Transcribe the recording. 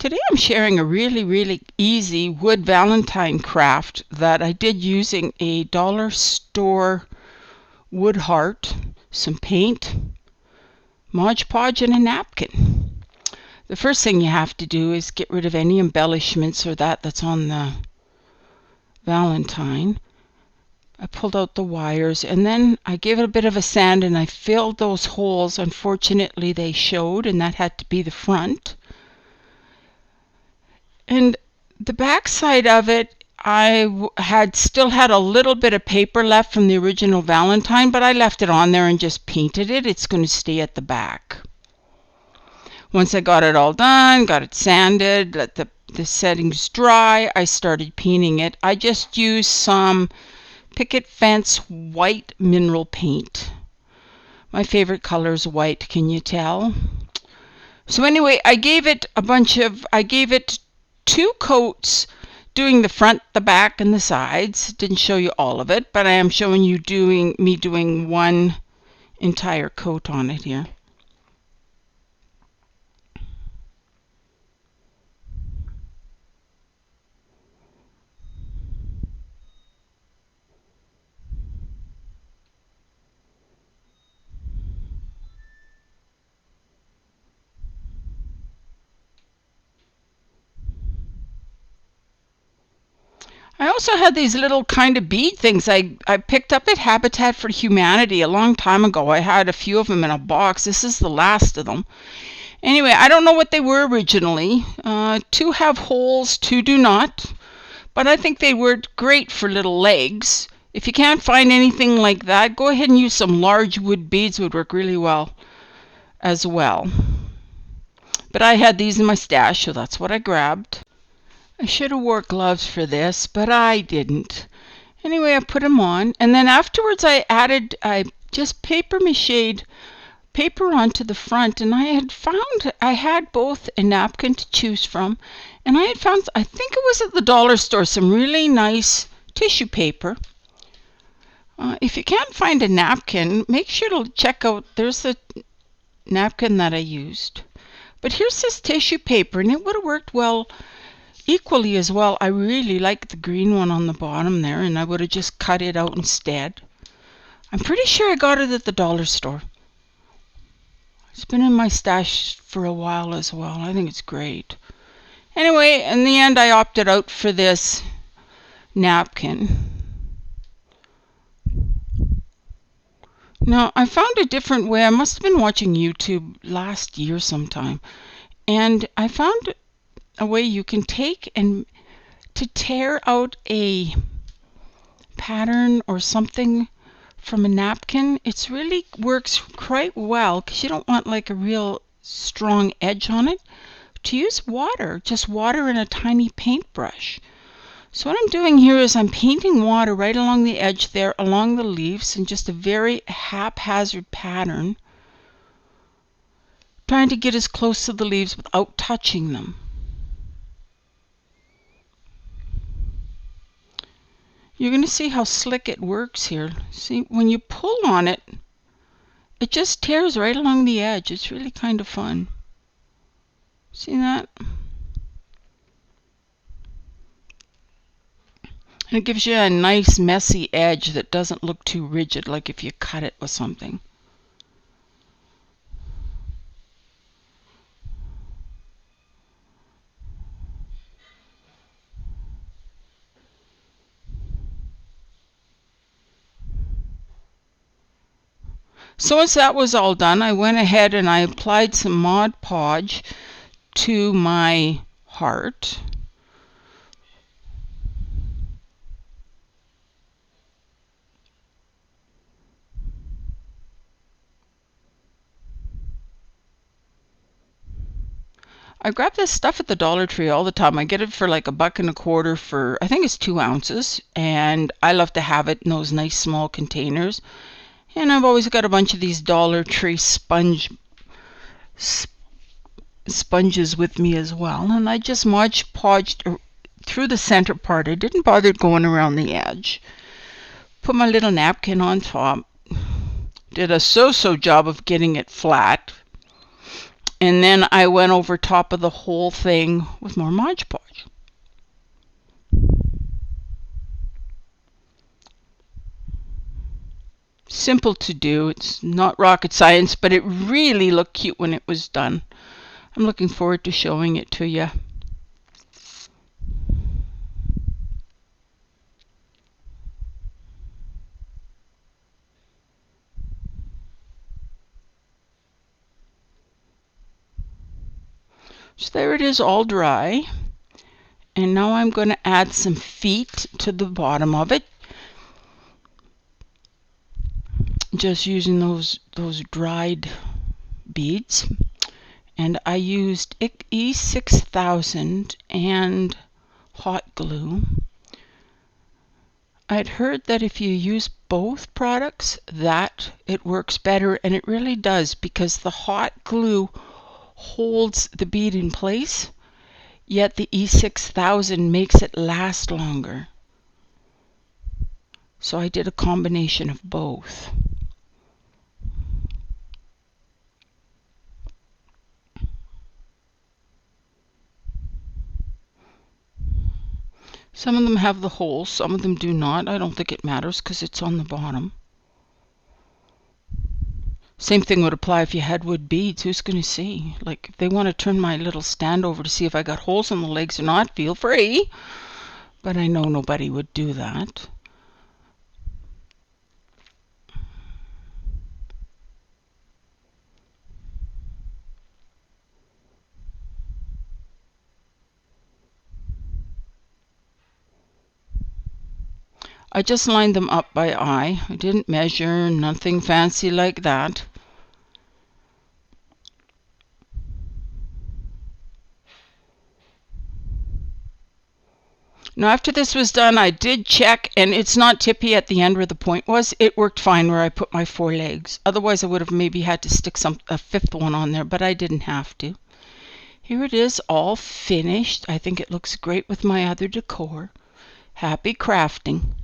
Today I'm sharing a really easy wood Valentine craft that I did using a dollar store wood heart, some paint, Mod Podge, and a napkin. The first thing you have to do is get rid of any embellishments or that's on the Valentine. I pulled out the wires and then I gave it a bit of a sand and I filled those holes. Unfortunately they showed, and that had to be the front. And the back side of it, I still had a little bit of paper left from the original Valentine, but I left it on there and just painted it. It's going to stay at the back. Once I got it all done, got it sanded, let the settings dry, I started painting it. I just used some picket fence white mineral paint. My favorite color is white, can you tell? So anyway, I gave it 2 coats, doing the front, the back, and the sides. Didn't show you all of it, but I am showing you me doing one entire coat on it here. I also had these little kind of bead things I picked up at Habitat for Humanity a long time ago. I had a few of them in a box. This is the last of them. Anyway, I don't know what they were originally. 2 have holes, 2 do not. But I think they were great for little legs. If you can't find anything like that, go ahead and use some large wood beads. Would work really well as well. But I had these in my stash, so that's what I grabbed. I should have wore gloves for this, but I didn't. Anyway, I put them on, and then afterwards I just paper machéed paper onto the front, and I had both a napkin to choose from, and I think it was at the dollar store, some really nice tissue paper. If you can't find a napkin, make sure to check out, there's the napkin that I used. But here's this tissue paper, and it would have worked well equally as well. I really like the green one on the bottom there, and I would have just cut it out instead. I'm pretty sure I got it at the dollar store. It's been in my stash for a while as well. I think it's great. Anyway, in the end I opted out for this napkin. Now I found a different way. I must have been watching YouTube last year sometime, and I found a way you can take and to tear out a pattern or something from a napkin. It really works quite well because you don't want like a real strong edge on it. To use water, just water and a tiny paintbrush. So what I'm doing here is I'm painting water right along the edge there, along the leaves, in just a very haphazard pattern, trying to get as close to the leaves without touching them. You're going to see how slick it works here. See, when you pull on it, it just tears right along the edge. It's really kind of fun. See that? And it gives you a nice messy edge that doesn't look too rigid, like if you cut it with something. So once that was all done, I went ahead and I applied some Mod Podge to my heart. I grab this stuff at the Dollar Tree all the time. I get it for like $1.25 for, I think it's 2 ounces, and I love to have it in those nice small containers. And I've always got a bunch of these Dollar Tree sponges with me as well. And I just Mod Podged through the center part. I didn't bother going around the edge. Put my little napkin on top. Did a so-so job of getting it flat. And then I went over top of the whole thing with more Mod Podge. Simple to do. It's not rocket science, but it really looked cute when it was done. I'm looking forward to showing it to you. So there it is, all dry. And now I'm going to add some feet to the bottom of it. Just using those dried beads. And I used E6000 and hot glue. I'd heard that if you use both products that it works better, and it really does, because the hot glue holds the bead in place, yet the E6000 makes it last longer. So I did a combination of both. Some of them have the holes, some of them do not. I don't think it matters because it's on the bottom. Same thing would apply if you had wood beads. Who's going to see? Like, if they want to turn my little stand over to see if I got holes in the legs or not, feel free. But I know nobody would do that. I just lined them up by eye. I didn't measure, nothing fancy like that. Now after this was done, I did check, and it's not tippy at the end where the point was. It worked fine where I put my 4 legs. Otherwise I would have maybe had to stick a 5th one on there, but I didn't have to. Here it is, all finished. I think it looks great with my other decor. Happy crafting.